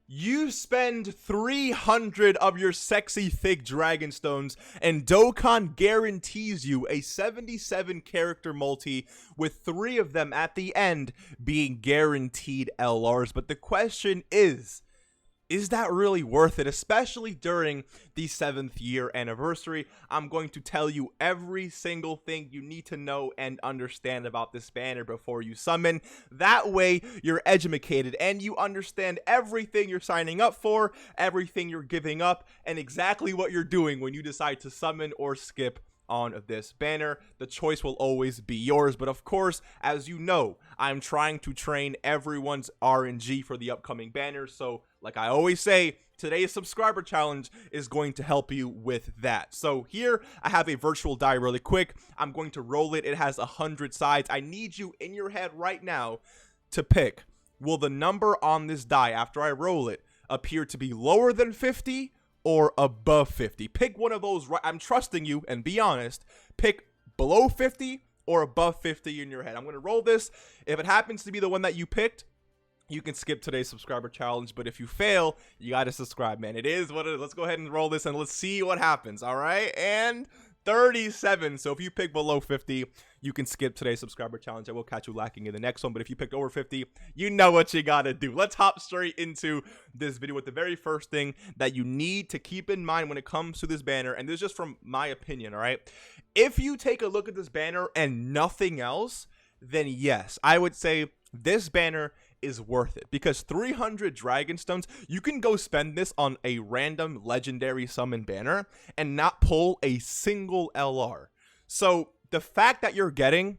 You spend 300 of your sexy thick dragon stones and Dokkan guarantees you a 77 character multi with 3 of them at the end being guaranteed LRs. But the question is that really worth it? Especially during the 7th year anniversary. I'm going to tell you every single thing you need to know and understand about this banner before you summon. That way you're educated and you understand everything you're signing up for, everything you're giving up, and exactly what you're doing when you decide to summon or skip on this banner. The choice will always be yours, but of course, as you know, I'm trying to train everyone's RNG for the upcoming banners. So like I always say, today's subscriber challenge is going to help you with that. So here I have a virtual die really quick. I'm going to roll it. It has 100 sides. I need you in your head right now to pick, will the number on this die after I roll it appear to be lower than 50 or above 50? Pick one of those. I'm trusting you, and be honest. Pick below 50 or above 50 in your head. I'm going to roll this. If it happens to be the one that you picked, you can skip today's subscriber challenge. But if you fail, you got to subscribe, man. It is what it is. Let's go ahead and roll this and let's see what happens. All right. And 37. So if you pick below 50, you can skip today's subscriber challenge. I will catch you lacking in the next one. But if you picked over 50, you know what you got to do. Let's hop straight into this video with the very first thing that you need to keep in mind when it comes to this banner. And this is just from my opinion. All right. If you take a look at this banner and nothing else, then yes, I would say this banner is worth it, because 300 dragon stones, you can go spend this on a random legendary summon banner and not pull a single LR. So the fact that you're getting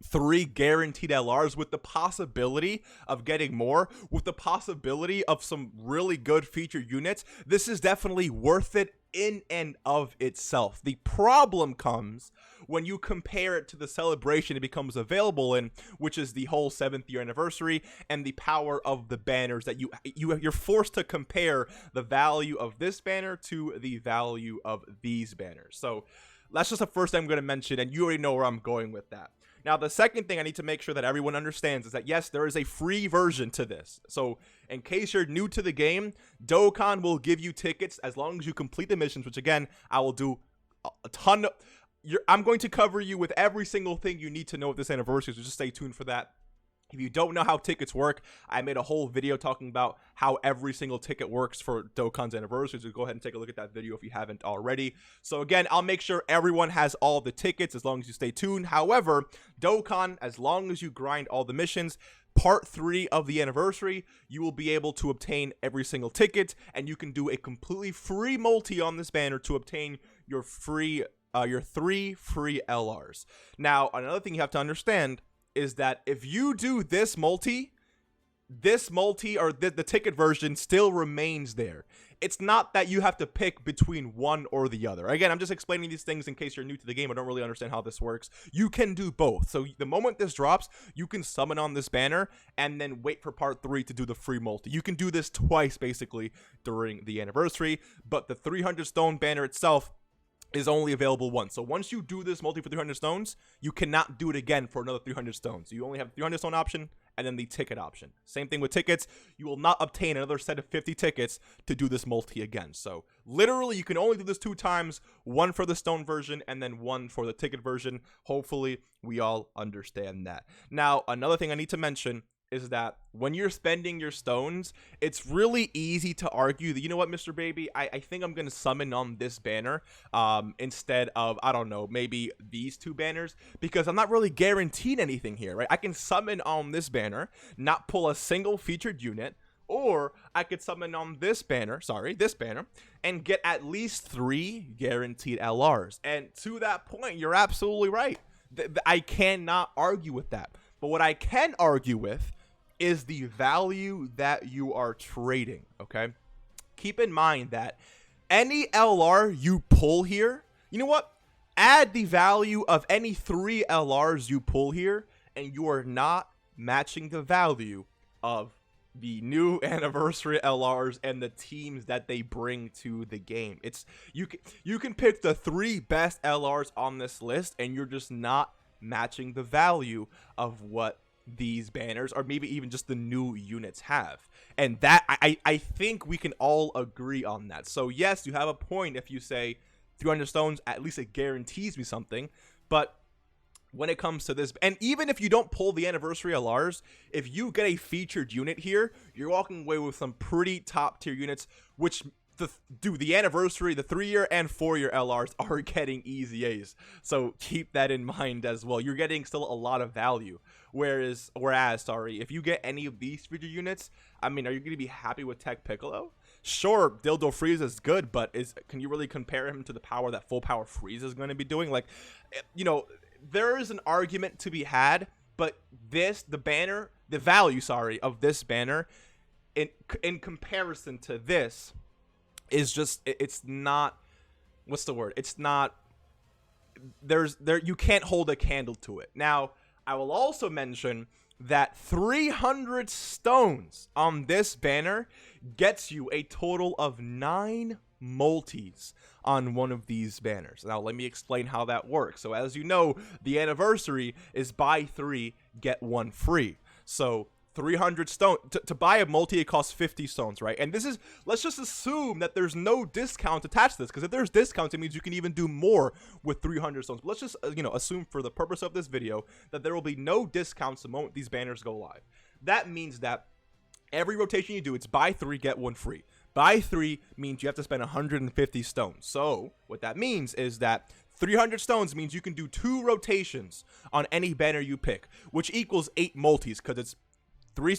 3 guaranteed LRs with the possibility of getting more, with the possibility of some really good featured units, this is definitely worth it in and of itself. The problem comes when you compare it to the celebration it becomes available in, which is the whole 7th year anniversary and the power of the banners, that you're forced to compare the value of this banner to the value of these banners. So that's just the first thing I'm going to mention, and you already know where I'm going with that. Now, the second thing I need to make sure that everyone understands is that, yes, there is a free version to this. So in case you're new to the game, Dokkan will give you tickets as long as you complete the missions, which, again, I will do a ton of. I'm going to cover you with every single thing you need to know with this anniversary, so just stay tuned for that. If you don't know how tickets work, I made a whole video talking about how every single ticket works for Dokkan's anniversary, so go ahead and take a look at that video if you haven't already. So again, I'll make sure everyone has all the tickets as long as you stay tuned. However, Dokkan, as long as you grind all the missions, part 3 of the anniversary, you will be able to obtain every single ticket, and you can do a completely free multi on this banner to obtain your 3 free LRs. Now, another thing you have to understand is that if you do this multi or the ticket version still remains there. It's not that you have to pick between one or the other. Again, I'm just explaining these things in case you're new to the game or don't really understand how this works. You can do both. So the moment this drops, you can summon on this banner and then wait for part 3 to do the free multi. You can do this twice basically during the anniversary, but the 300 stone banner itself is only available once. So once you do this multi for 300 stones, you cannot do it again for another 300 stones. You only have the 300 stone option and then the ticket option. Same thing with tickets. You will not obtain another set of 50 tickets to do this multi again. So literally, you can only do this 2 times, one for the stone version and then one for the ticket version. Hopefully, we all understand that. Now, another thing I need to mention is that when you're spending your stones, it's really easy to argue that, you know what, Mr. Baby, I think I'm going to summon on this banner instead of, I don't know, maybe these 2 banners, because I'm not really guaranteed anything here, right? I can summon on this banner, not pull a single featured unit, or I could summon on this banner, and get at least 3 guaranteed LRs. And to that point, you're absolutely right. I cannot argue with that. But what I can argue with is the value that you are trading, okay? Keep in mind that any LR you pull here, you know what? Add the value of any 3 LRs you pull here, and you are not matching the value of the new anniversary LRs and the teams that they bring to the game. It's you can pick the 3 best LRs on this list, and you're just not matching the value of what these banners, or maybe even just the new units have. And that I think we can all agree on that. So yes, you have a point if you say 300 stones, at least it guarantees me something. But when it comes to this, and even if you don't pull the anniversary LRs, if you get a featured unit here, you're walking away with some pretty top tier units, which the anniversary, the 3-year and 4-year LRs are getting easy A's. So keep that in mind as well. You're getting still a lot of value. Whereas, if you get any of these featured units, I mean, are you going to be happy with Tech Piccolo? Sure, Dildo Frieza is good, but can you really compare him to the power that full power Frieza is going to be doing? Like, you know, there is an argument to be had, but the value of this banner in comparison to this is just, it's not, what's the word? It's not, you can't hold a candle to it. Now, I will also mention that 300 stones on this banner gets you a total of 9 multis on one of these banners. Now, let me explain how that works. So, as you know, the anniversary is buy 3, get 1 free. So, 300 stones. To buy a multi, it costs 50 stones, right? And this is, let's just assume that there's no discount attached to this, because if there's discounts, it means you can even do more with 300 stones. But let's just, assume for the purpose of this video that there will be no discounts the moment these banners go live. That means that every rotation you do, it's buy 3, get 1 free. Buy 3 means you have to spend 150 stones. So what that means is that 300 stones means you can do 2 rotations on any banner you pick, which equals 8 multis, because it's 3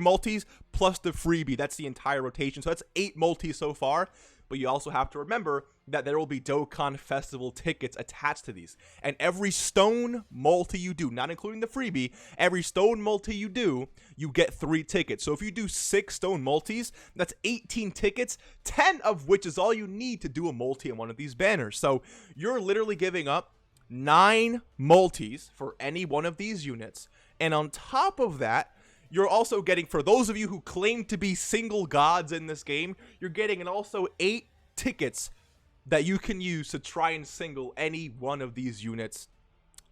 multis plus the freebie. That's the entire rotation. So that's 8 multis so far. But you also have to remember that there will be Dokkan Festival tickets attached to these. And every stone multi you do, not including the freebie, every stone multi you do, you get 3 tickets. So if you do 6 stone multis, that's 18 tickets, 10 of which is all you need to do a multi in one of these banners. So you're literally giving up 9 multis for any one of these units. And on top of that, you're also getting, for those of you who claim to be single gods in this game, you're getting also 8 tickets that you can use to try and single any one of these units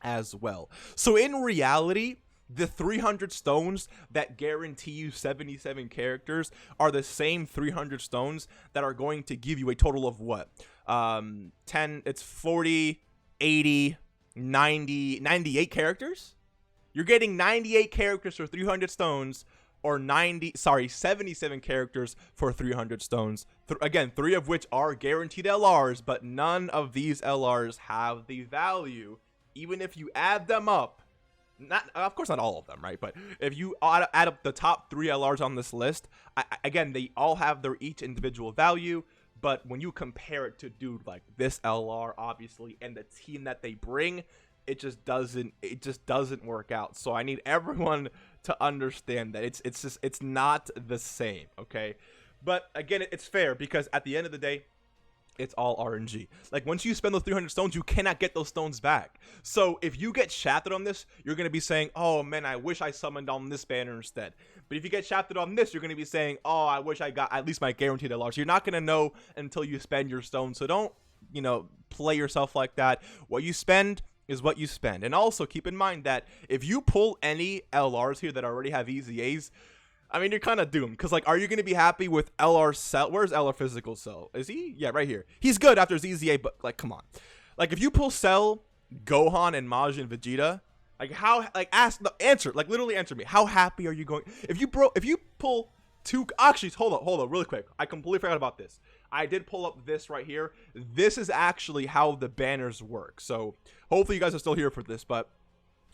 as well. So in reality, the 300 stones that guarantee you 77 characters are the same 300 stones that are going to give you a total of what? 40, 80, 90, 98 characters? You're getting 98 characters for 300 stones, or 77 characters for 300 stones. Again, 3 of which are guaranteed LRs, but none of these LRs have the value, even if you add them up. Of course, not all of them, right? But if you add up the top 3 LRs on this list, again, they all have their each individual value. But when you compare it to dude like this LR, obviously, and the team that they bring, it just doesn't work out. So I need everyone to understand that it's not the same, okay? But again, it's fair, because at the end of the day, it's all RNG. Like, once you spend those 300 stones, you cannot get those stones back. So if you get shafted on this, you're going to be saying, oh man, I wish I summoned on this banner instead. But if you get shafted on this, you're going to be saying, oh, I wish I got at least my guaranteed LR. So you're not going to know until you spend your stones. So don't, play yourself like that. What you spend is what you spend. And also keep in mind that if you pull any LRs here that already have easy A's, I mean, you're kind of doomed. Because, like, are you going to be happy with LR Cell? Where's LR Physical Cell? Is he? Yeah, right here. He's good after his easy A, but, like, come on. Like, if you pull Cell, Gohan, and Majin and Vegeta, like, literally answer me. How happy are you going? If you pull 2, actually, hold on, really quick. I completely forgot about this. I did pull up this right here. This is actually how the banners work. So hopefully you guys are still here for this. But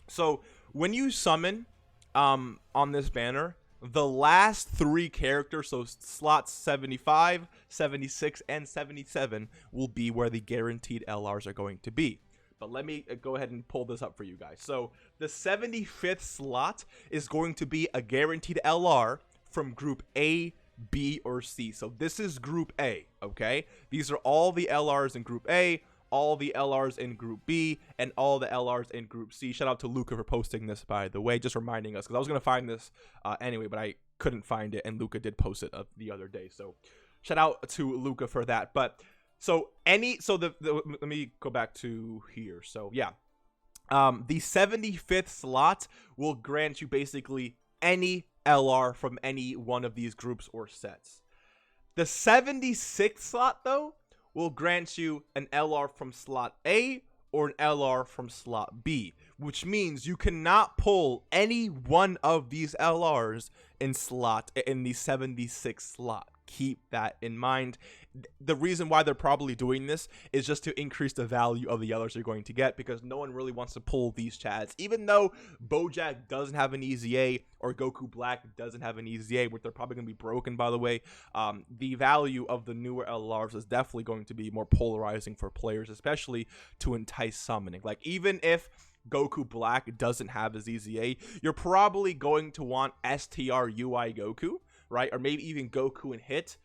so when you summon on this banner, the last 3 characters, so slots 75, 76, and 77, will be where the guaranteed LRs are going to be. But let me go ahead and pull this up for you guys. So the 75th slot is going to be a guaranteed LR from Group A, B, or C. So this is Group A, okay? These are all the LRs in Group A, all the LRs in Group B, and all the LRs in Group C. Shout out to Luca for posting this, by the way, just reminding us, because I was going to find this anyway, but I couldn't find it, and Luca did post it the other day. So shout out to Luca for that. But so let me go back to here. So yeah, The 75th slot will grant you basically any LR from any one of these groups or sets. The 76th slot, though, will grant you an LR from slot A or an LR from slot B, which means you cannot pull any one of these LRs in the 76th slot. Keep that in mind. The reason why they're probably doing this is just to increase the value of the LRs you're going to get, because no one really wants to pull these chads. Even though Bojack doesn't have an EZA or Goku Black doesn't have an EZA, which they're probably going to be broken, by the way, the value of the newer LRs is definitely going to be more polarizing for players, especially to entice summoning. Like, even if Goku Black doesn't have his EZA, you're probably going to want STR UI Goku, right? Or maybe even Goku and Hit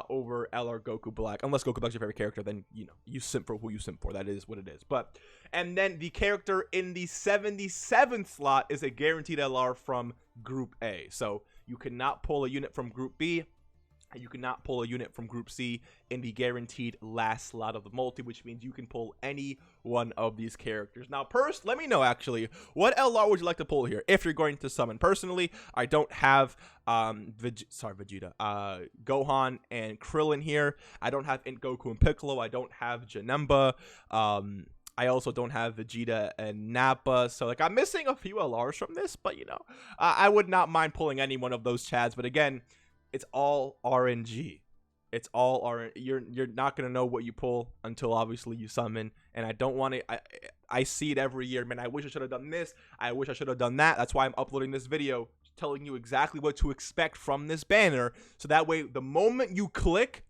over LR Goku Black. Unless Goku Black's your favorite character, then, you know, you simp for who you simp for. That is what it is. But, and then the character in the 77th slot is a guaranteed LR from Group A. So you cannot pull a unit from Group B. You cannot pull a unit from Group C in the guaranteed last slot of the multi, which means you can pull any one of these characters. Now, let me know, actually, what LR would you like to pull here if you're going to summon? Personally, I don't have Vegeta, Gohan and Krillin here. I don't have Goku and Piccolo. I don't have Janemba. I also don't have Vegeta and Nappa. So, like, I'm missing a few LRs from this, but, you know, I would not mind pulling any one of those chads. But again, it's all RNG. It's all RNG. You're not gonna know what you pull until obviously you summon. And I don't want to. I see it every year, man. I wish I should have done this. I wish I should have done that. That's why I'm uploading this video, telling you exactly what to expect from this banner. So that way, the moment you click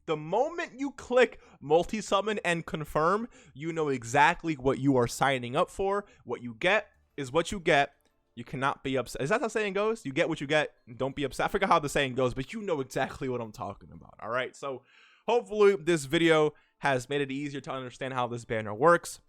multi-summon and confirm, you know exactly what you are signing up for. What you get is what you get. You cannot be upset. Is that how the saying goes? You get what you get. Don't be upset. I forgot how the saying goes, but you know exactly what I'm talking about. All right. So hopefully this video has made it easier to understand how this banner works.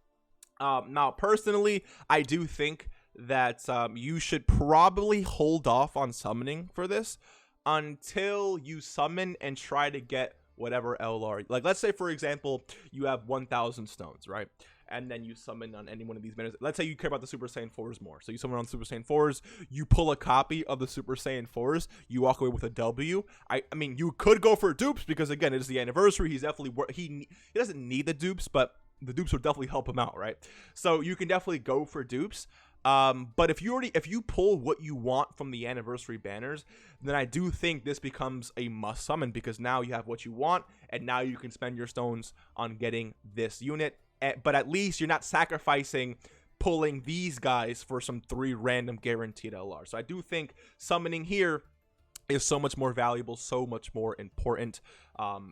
Now, personally, I do think that you should probably hold off on summoning for this until you summon and try to get whatever LR. Like, let's say, for example, you have 1,000 stones, right? And then you summon on any one of these banners. Let's say you care about the Super Saiyan 4s more. So you summon on Super Saiyan 4s, you pull a copy of the Super Saiyan 4s, you walk away with a W. I mean, you could go for dupes because, again, it is the anniversary. He's definitely, he doesn't need the dupes, but the dupes will definitely help him out, right? So you can definitely go for dupes. But if you pull what you want from the anniversary banners, then I do think this becomes a must summon, because now you have what you want, and now you can spend your stones on getting this unit. But at least you're not sacrificing pulling these guys for some 3 random guaranteed LR. So I do think summoning here is so much more valuable, so much more important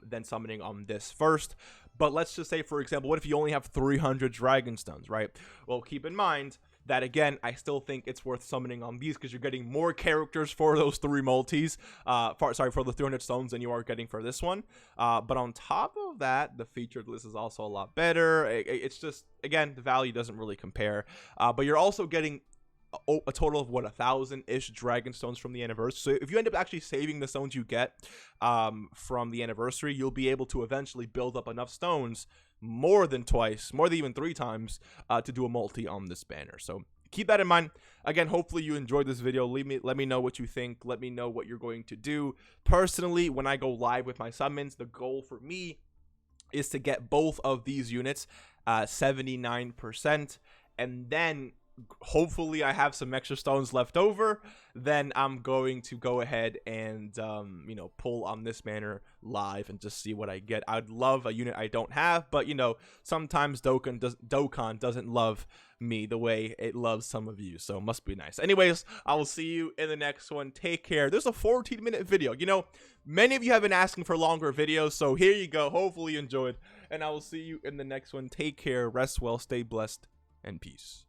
than summoning on this first. But let's just say, for example, what if you only have 300 Dragon Stones, right? Well, keep in mind that, again, I still think it's worth summoning on these, because you're getting more characters for those 3 multis, for the 300 stones than you are getting for this one. But on top of that, the featured list is also a lot better. It's just, again, the value doesn't really compare. But you're also getting a total of, what, 1,000-ish Dragon Stones from the anniversary. So if you end up actually saving the stones you get from the anniversary, you'll be able to eventually build up enough stones more than twice, more than even 3 times, to do a multi on this banner. So keep that in mind. Again, hopefully you enjoyed this video. Let me know what you think. Let me know what you're going to do. Personally, when I go live with my summons, the goal for me is to get both of these units 79%, and then hopefully I have some extra stones left over. Then I'm going to go ahead and you know, pull on this banner live and just see what I get. I'd love a unit I don't have, but, you know, sometimes Dokkan doesn't love me the way it loves some of you, so it must be nice. Anyways, I will see you in the next one. Take care. There's a 14-minute video. You know, many of you have been asking for longer videos, so here you go. Hopefully you enjoyed, and I will see you in the next one. Take care, rest well, stay blessed, and peace.